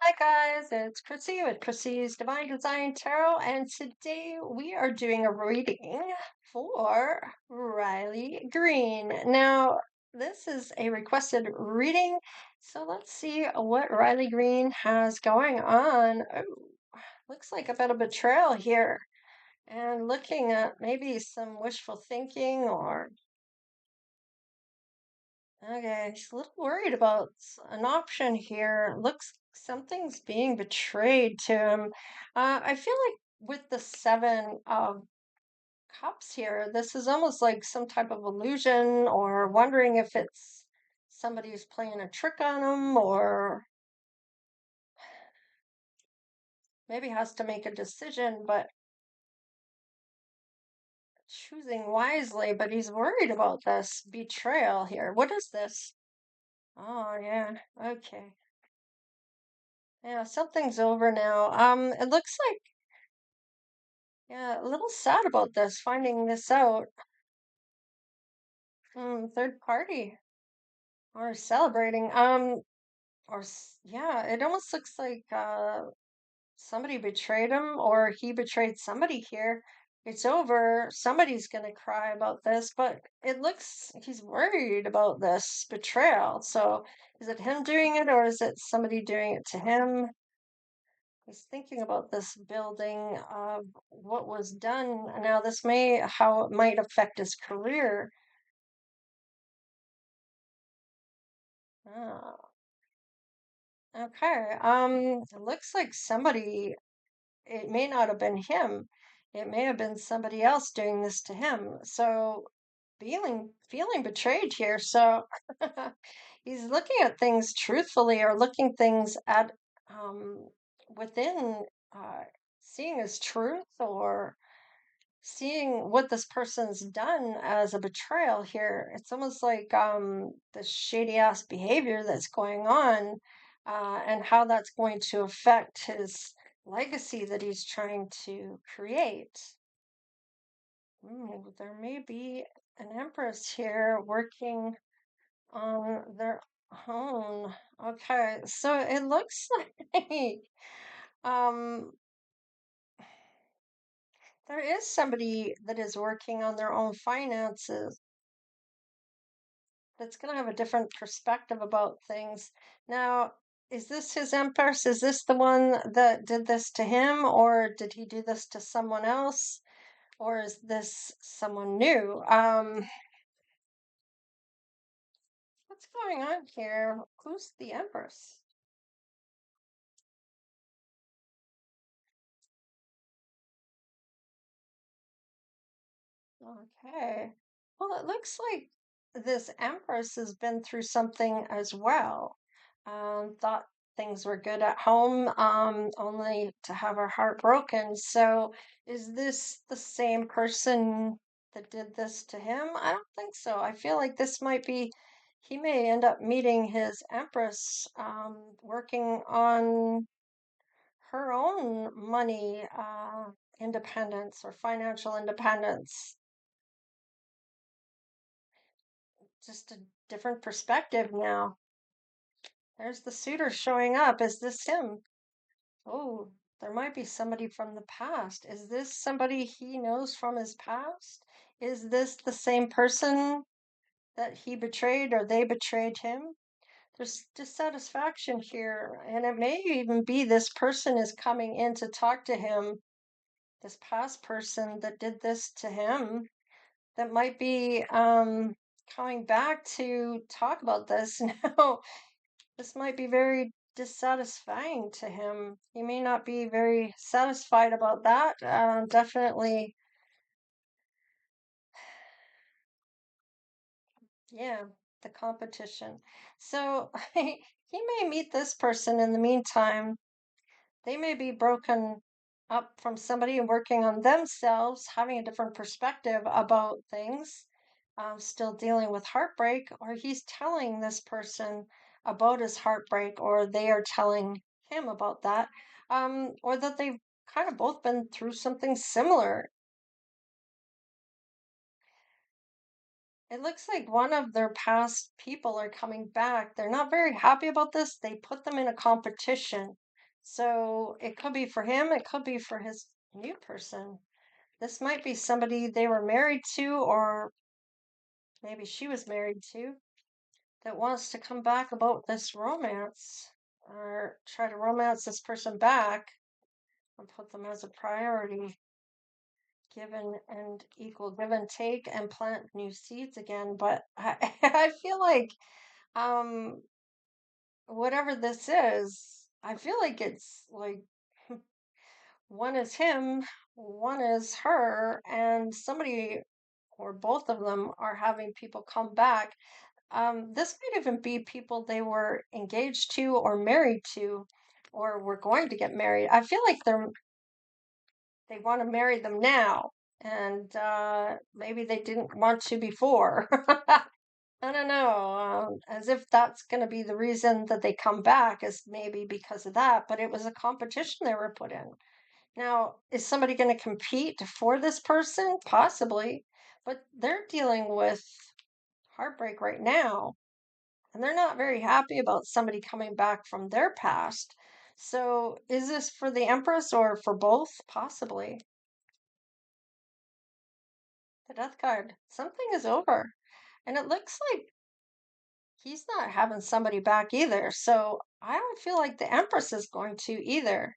Hi guys, it's Chrissy with Chrissy's Divine Design Tarot, and today we are doing a reading for Riley Green. Now, this is a requested reading, so let's see what Riley Green has going on. Oh, looks like a bit of betrayal here, and looking at maybe some wishful thinking or okay, he's a little worried about an option here. Looks something's being betrayed to him. I feel like with the Seven of Cups here, this is almost like some type of illusion or wondering if it's somebody who's playing a trick on him or maybe has to make a decision, but choosing wisely. But he's worried about this betrayal here. What is this? Oh, yeah. Okay. Yeah, something's over now. It looks like, yeah, a little sad about this, finding this out. Third party or celebrating. Yeah, it almost looks like somebody betrayed him or he betrayed somebody here. It's over. Somebody's gonna cry about this, but it looks he's worried about this betrayal. So is it him doing it or is it somebody doing it to him? He's thinking about this building of what was done. Now, this may how it might affect his career. Oh, okay. It looks like somebody, it may not have been him. It may have been somebody else doing this to him. So feeling betrayed here. So he's looking at things truthfully or looking things at within seeing as truth or seeing what this person's done as a betrayal here. It's almost like the shady ass behavior that's going on, and how that's going to affect his legacy that he's trying to create. There may be an empress here working on their own. Okay, so it looks like um there is somebody that is working on their own finances that's going to have a different perspective about things. Now, is this his empress? Is this the one that did this to him, or did he do this to someone else, or is this someone new? What's going on here? Who's the empress? Okay. Well, it looks like this Empress has been through something as well. Thought things were good at home, only to have her heart broken. So, is this the same person that did this to him? I don't think so. I feel like this might be, he may end up meeting his Empress, working on her own money, independence or financial independence. Just a different perspective now. There's the suitor showing up. Is this him? Oh, there might be somebody from the past. Is this somebody he knows from his past? Is this the same person that he betrayed or they betrayed him? There's dissatisfaction here, and it may even be this person is coming in to talk to him, this past person that did this to him, that might be coming back to talk about this now. This might be very dissatisfying to him. He may not be very satisfied about that. Definitely, yeah, the competition. So he may meet this person in the meantime. They may be broken up from somebody and working on themselves, having a different perspective about things, still dealing with heartbreak, or he's telling this person about his heartbreak, or they are telling him about that, or that they've kind of both been through something similar. It looks like one of their past people are coming back. They're not very happy about this. They put them in a competition. So it could be for him, it could be for his new person. This might be somebody they were married to, or maybe she was married to, that wants to come back about this romance or try to romance this person back and put them as a priority. Given and equal, give and take, and plant new seeds again. But I, I feel like um whatever this is, I feel like it's like one is him, one is her, and somebody or both of them are having people come back. This might even be people they were engaged to or married to or were going to get married. I feel like they want to marry them now, and maybe they didn't want to before. I don't know, as if that's going to be the reason that they come back, is maybe because of that, but it was a competition they were put in. Now, is somebody going to compete for this person? Possibly, but they're dealing with heartbreak right now, and they're not very happy about somebody coming back from their past. So, is this for the Empress or for both? Possibly. The Death card. Something is over. And it looks like he's not having somebody back either. So, I don't feel like the Empress is going to either.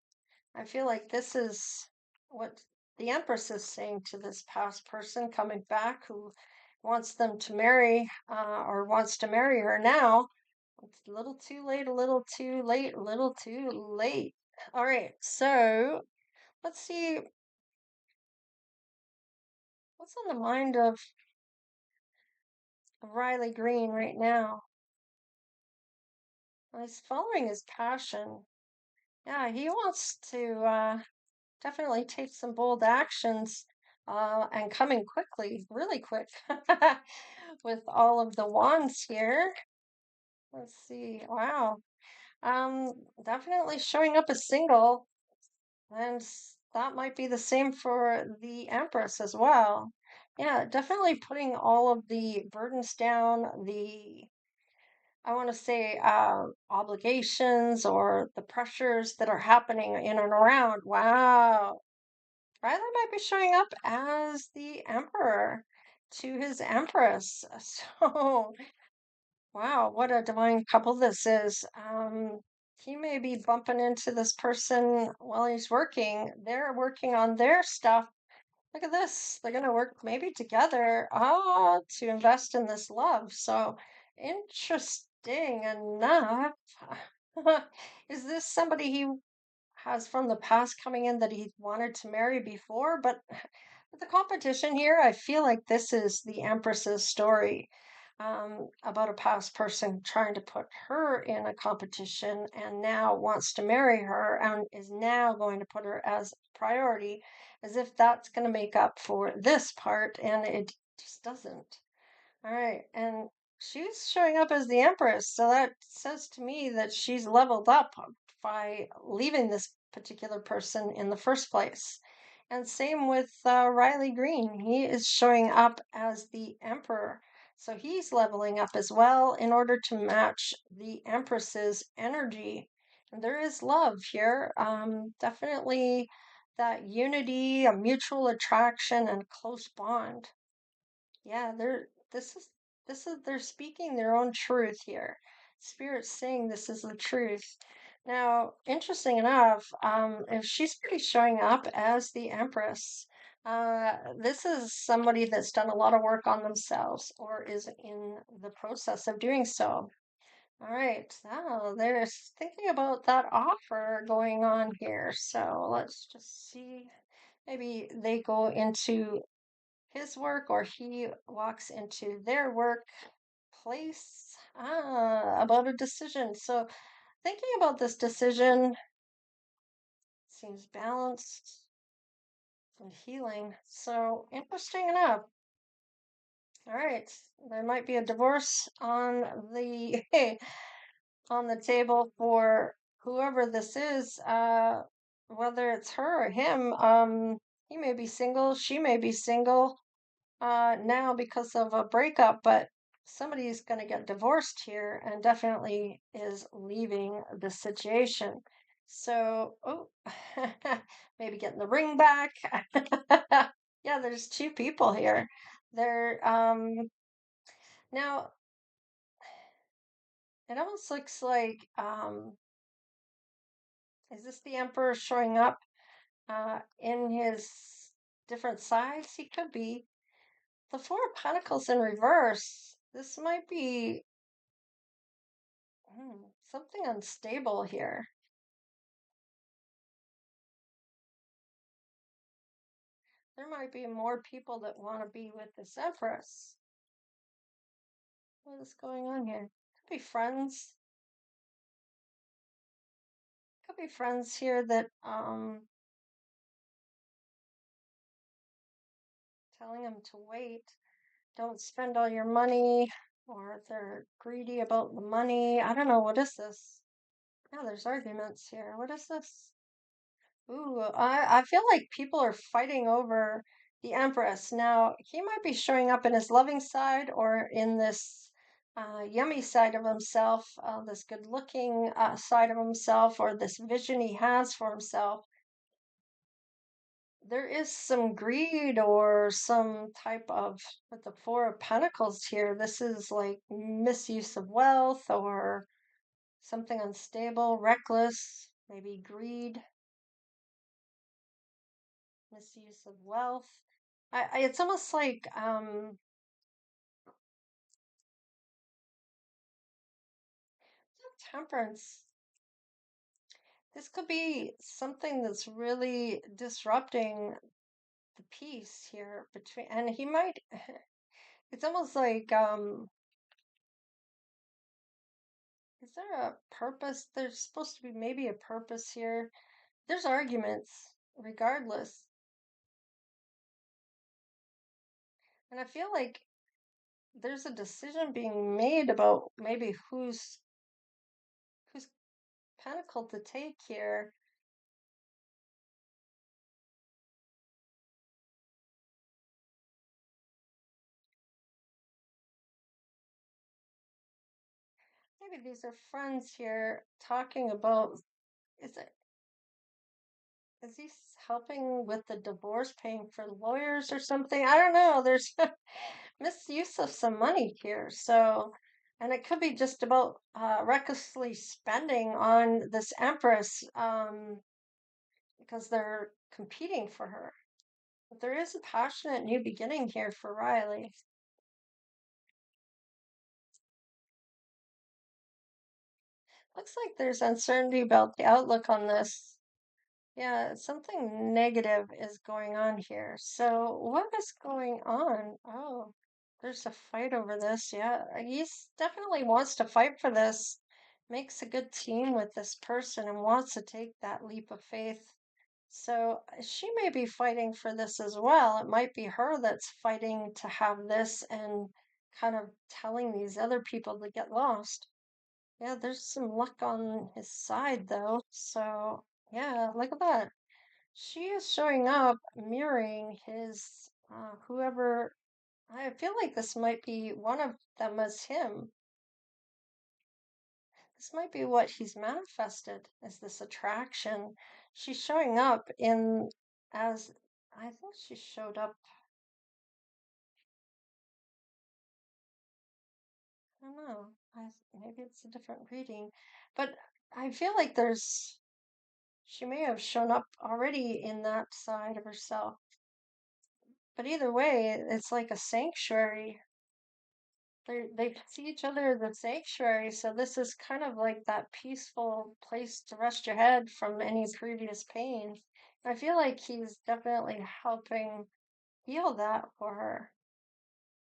I feel like this is what the Empress is saying to this past person coming back who wants them to marry or wants to marry her now. It's a little too late, a little too late, a little too late. All right, so let's see what's on the mind of Riley Green right now. Well, he's following his passion. Yeah, he wants to definitely take some bold actions and coming quickly, really quick, with all of the wands here. Let's see. Wow. Definitely showing up as single, and that might be the same for the Empress as well. Yeah, definitely putting all of the burdens down, I want to say obligations or the pressures that are happening in and around. Wow. Riley might be showing up as the emperor to his empress. So, wow, what a divine couple this is. He may be bumping into this person while he's working. They're working on their stuff. Look at this. They're going to work maybe together to invest in this love. So, interesting enough. Is this somebody he has from the past coming in that he wanted to marry before? But with the competition here, I feel like this is the Empress's story about a past person trying to put her in a competition and now wants to marry her and is now going to put her as a priority, as if that's going to make up for this part, and it just doesn't. All right, and she's showing up as the Empress, so that says to me that she's leveled up by leaving this particular person in the first place. And same with Riley Green. He is showing up as the Emperor, so he's leveling up as well in order to match the Empress's energy. And there is love here. Definitely that unity, a mutual attraction, and close bond. Yeah, this is they're speaking their own truth here. Spirit's saying this is the truth. Now, interesting enough, if she's pretty showing up as the Empress, this is somebody that's done a lot of work on themselves or is in the process of doing so. All right, so they're thinking about that offer going on here. So let's just see. Maybe they go into his work or he walks into their workplace about a decision. So, thinking about this decision seems balanced and healing. So, interesting enough. All right, there might be a divorce on the on the table for whoever this is, whether it's her or him. He may be single, she may be single now because of a breakup, but somebody's going to get divorced here and definitely is leaving the situation. So, oh, maybe getting the ring back. Yeah, there's two people here. They're now it almost looks like is this the Emperor showing up in his different sides? He could be. The Four of Pentacles in reverse. This might be something unstable here. There might be more people that want to be with this Empress. What is going on here? Could be friends. Could be friends here that telling them to wait. Don't spend all your money, or they're greedy about the money. I don't know. What is this? Yeah, there's arguments here. What is this? Ooh, I feel like people are fighting over the Empress. Now, he might be showing up in his loving side or in this yummy side of himself, this good-looking side of himself, or this vision he has for himself. There is some greed or some type of, with the Four of Pentacles here, this is like misuse of wealth or something unstable, reckless, maybe greed, misuse of wealth. It's almost like temperance. This could be something that's really disrupting the peace here between, and he might, it's almost like is there a purpose? There's supposed to be maybe a purpose here. There's arguments regardless. And I feel like there's a decision being made about maybe whose pentacle to take here. Maybe these are friends here talking about, is it, is he helping with the divorce, paying for lawyers or something? I don't know. There's misuse of some money here. So, and it could be just about recklessly spending on this Empress because they're competing for her. But there is a passionate new beginning here for Riley. Looks like there's uncertainty about the outlook on this. Yeah, something negative is going on here. So, what is going on? Oh, there's a fight over this. Yeah, he definitely wants to fight for this. Makes a good team with this person and wants to take that leap of faith. So, she may be fighting for this as well. It might be her that's fighting to have this and kind of telling these other people to get lost. Yeah, there's some luck on his side though. So, yeah, look at that. She is showing up mirroring his whoever. I feel like this might be one of them as him. This might be what he's manifested as this attraction. She's showing up in as I think she showed up. I don't know. Maybe it's a different reading, but I feel like she may have shown up already in that side of herself. But either way, it's like a sanctuary. They see each other as a sanctuary, so this is kind of like that peaceful place to rest your head from any previous pain. I feel like he's definitely helping heal that for her.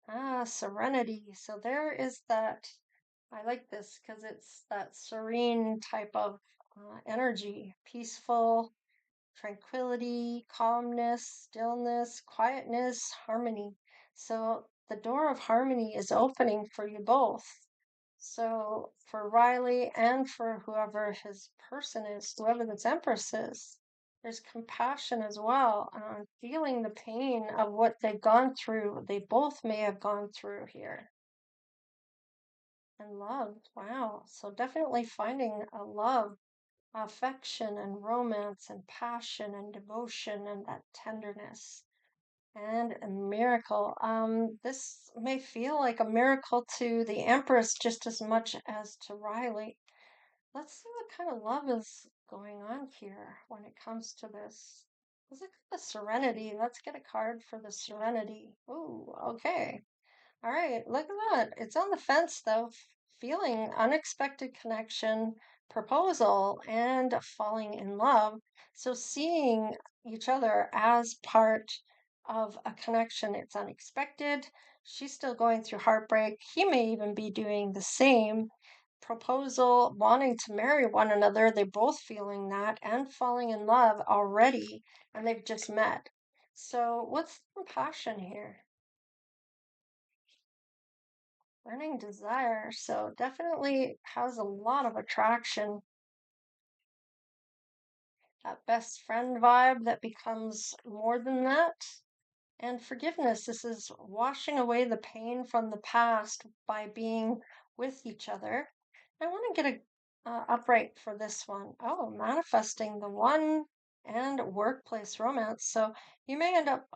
Ah, serenity. So there is that. I like this because it's that serene type of energy, peaceful, tranquility, calmness, stillness, quietness, harmony. So the door of harmony is opening for you both. So for Riley and for whoever his person is, whoever this Empress is, there's compassion as well, feeling the pain of what they've gone through. They both may have gone through here. And love. Wow. So definitely finding a love affection and romance and passion and devotion and that tenderness and a miracle. This may feel like a miracle to the Empress just as much as to Riley. Let's see what kind of love is going on here when it comes to this. Let's look at the Serenity. Let's get a card for the Serenity. Ooh, okay. All right, look at that. It's on the fence though. Feeling unexpected connection, proposal, and falling in love. So seeing each other as part of a connection, it's unexpected. She's still going through heartbreak. He may even be doing the same. Proposal, wanting to marry one another, they're both feeling that and falling in love already, and they've just met. So, what's the passion here? Burning desire. So definitely has a lot of attraction. That best friend vibe that becomes more than that. And forgiveness. This is washing away the pain from the past by being with each other. I want to get a upright for this one. Oh, manifesting the one and workplace romance. So you may end up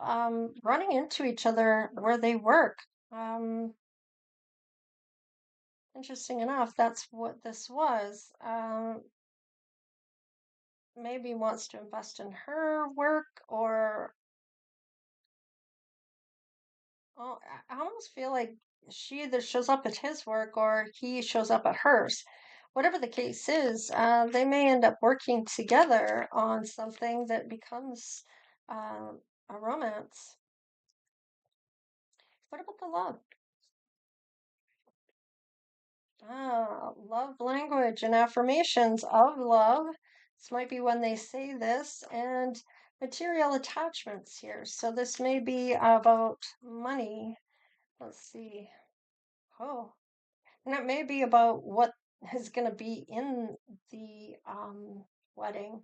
running into each other where they work. Um, Interesting enough, that's what this was. Maybe wants to invest in her work, or oh, I almost feel like she either shows up at his work or he shows up at hers. Whatever the case is, they may end up working together on something that becomes a romance. What about the love? Love language and affirmations of love. This might be when they say this, and material attachments here. So this may be about money. Let's see. Oh, and it may be about what is going to be in the wedding.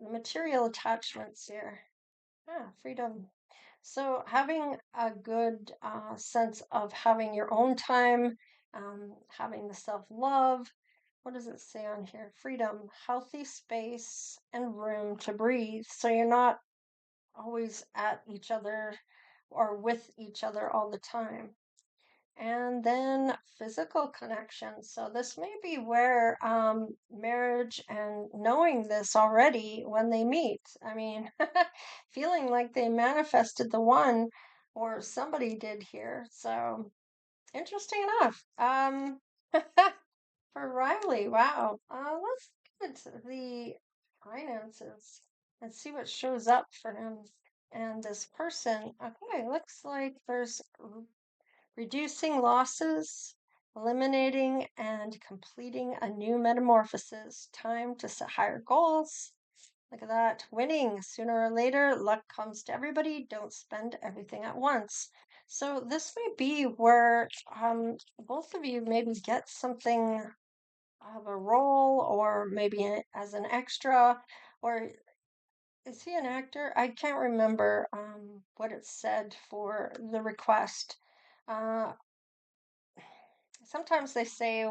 The material attachments here. Freedom. So having a good sense of having your own time, having the self-love. What does it say on here? Freedom, healthy space, and room to breathe. So you're not always at each other or with each other all the time. And then physical connection. So this may be where marriage and knowing this already when they meet. I mean, feeling like they manifested the one or somebody did here. So interesting enough. For Riley, wow. Let's get into the finances and see what shows up for him and this person. Okay, looks like there's reducing losses, eliminating and completing a new metamorphosis. Time to set higher goals. Look at that. Winning. Sooner or later, luck comes to everybody. Don't spend everything at once. So this may be where both of you maybe get something of a role, or maybe as an extra, or is he an actor? I can't remember what it said for the request. Uh, Sometimes they say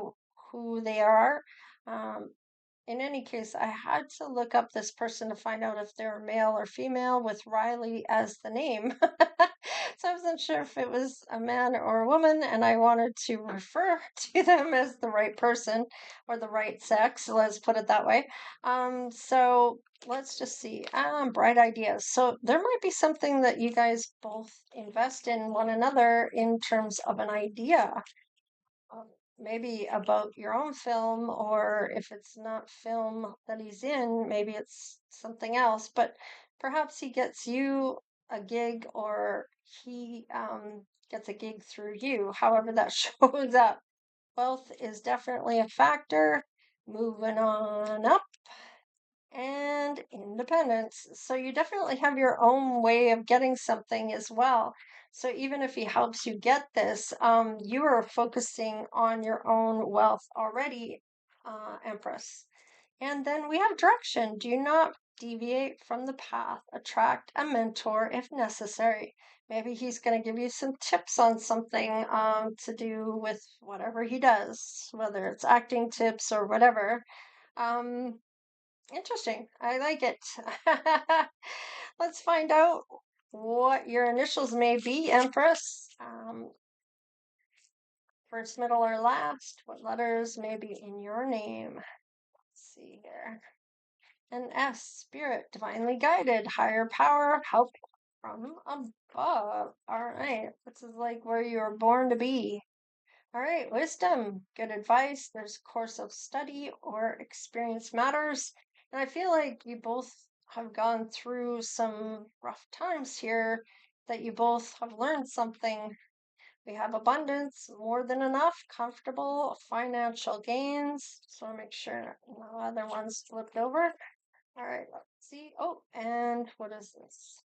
who they are. Um, in any case, I had to look up this person to find out if they're male or female with Riley as the name. So I wasn't sure if it was a man or a woman, and I wanted to refer to them as the right person or the right sex, let's put it that way. So let's just see. Bright ideas. So there might be something that you guys both invest in one another in terms of an idea, um, maybe about your own film, or if it's not film that he's in, maybe it's something else. But perhaps he gets you a gig, or he gets a gig through you, however that shows up. Wealth is definitely a factor. Moving on up, and independence. So you definitely have your own way of getting something as well. So even if he helps you get this, you are focusing on your own wealth already, Empress. And then we have direction. Do not deviate from the path. Attract a mentor if necessary. Maybe he's going to give you some tips on something to do with whatever he does, whether it's acting tips or whatever. Um, Interesting. I like it. Let's find out what your initials may be, Empress. First, middle, or last. What letters may be in your name? Let's see here. An S, spirit, divinely guided, higher power, help from above. All right. This is like where you were born to be. All right, wisdom, good advice. There's a course of study or experience matters. And I feel like you both have gone through some rough times here, that you both have learned something. We have abundance, more than enough, comfortable financial gains. Just want to make sure no other ones flipped over. All right, let's see. Oh, and what is this?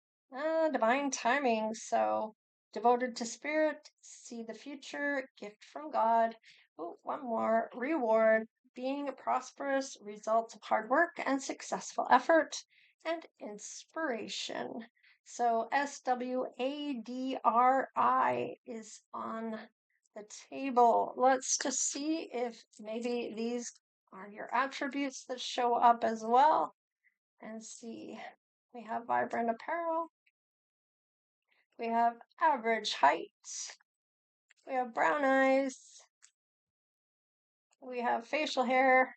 Divine timing. So, devoted to spirit, see the future, gift from God. Oh, one more. Reward, being prosperous, results of hard work and successful effort, and inspiration. So, SWADRI is on the table. Let's just see if maybe these are your attributes that show up as well. And see, we have vibrant apparel, we have average height, we have brown eyes, we have facial hair.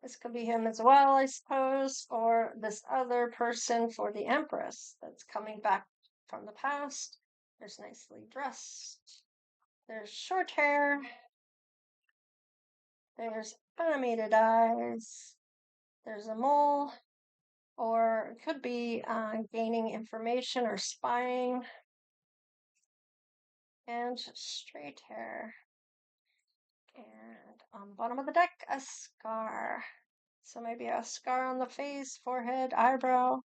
This could be him as well, I suppose, or this other person for the Empress that's coming back from the past. There's nicely dressed. There's short hair. There's animated eyes. There's a mole, or it could be gaining information or spying. And straight hair. And on the bottom of the deck, a scar. So maybe a scar on the face, forehead, eyebrow,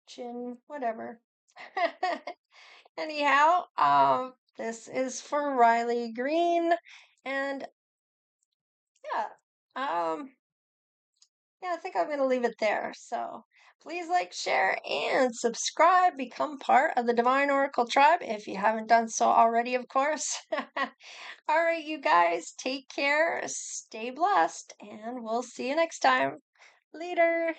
chin, whatever. Anyhow, this is for Riley Green. And yeah, yeah, I think I'm going to leave it there. So please like, share, and subscribe. Become part of the Divine Oracle tribe if you haven't done so already, of course. All right, you guys, take care, stay blessed, and we'll see you next time. Later.